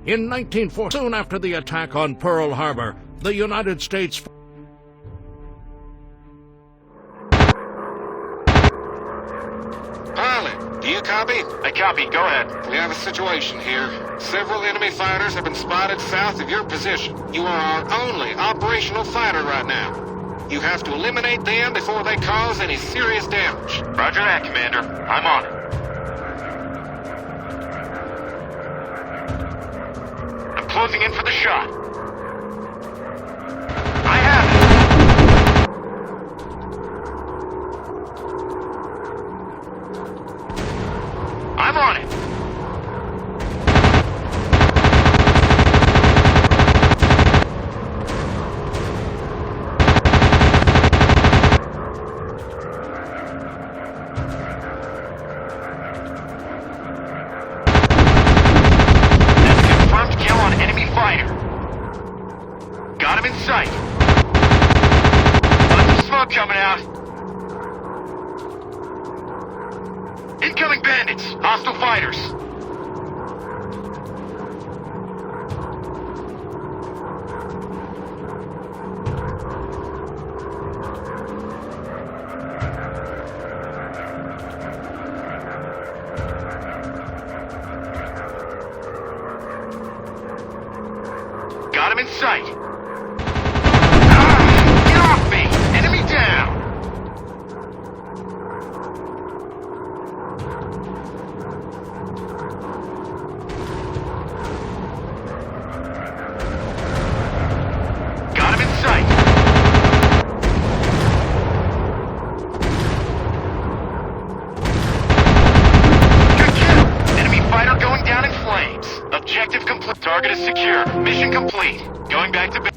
In 1940, soon after the attack on Pearl Harbor, the United States... Pilot, do you copy? I copy. Go ahead. We have a situation here. Several enemy fighters have been spotted south of your position. You are our only operational fighter right now. You have to eliminate them before they cause any serious damage. Roger that, Commander. I'm on it. I'm closing in for the shot. I have it. I'm on it. Got him in sight. Lots of smoke coming out. Incoming bandits. Hostile fighters. Got him in sight. Get off me! Enemy down! Got him in sight. Good kill! Enemy fighter going down in flames. Objective complete. Target is secure. Mission complete. Going back to base.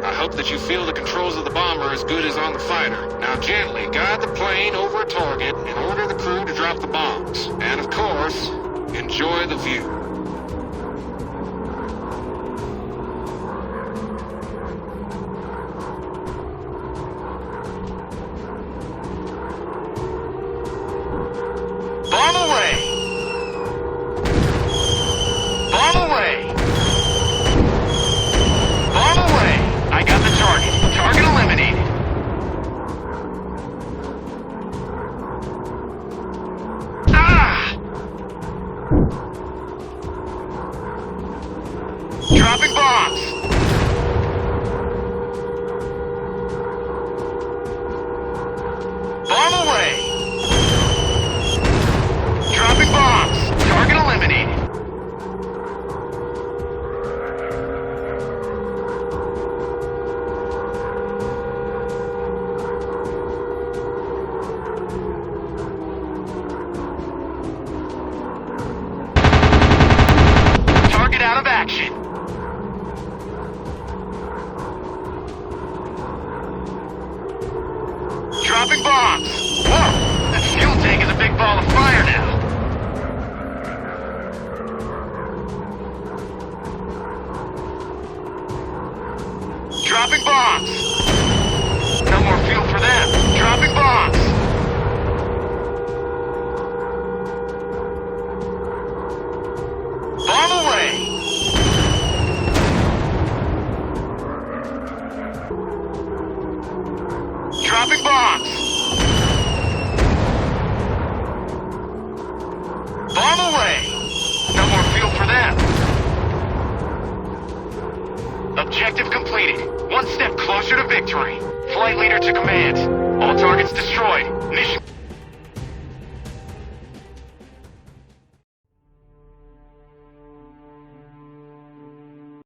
I hope that you feel the controls of the bomber as good as on the fighter. Now gently guide the plane over a target and order the crew to drop the bombs. And of course, enjoy the view. Bomb away! Bomb away! Bomb away! I got the target. Target eliminated. Ah! Dropping bombs. Bomb away! Dropping bombs. Target eliminated. Target out of action. Dropping bombs. Whoa! That fuel tank is a big ball of fire now. Dropping bombs! No more fuel for them. Dropping bombs! Bomb away! Dropping bombs! Bomb away! No more fuel for them. Objective completed. One step closer to victory. Flight leader to command. All targets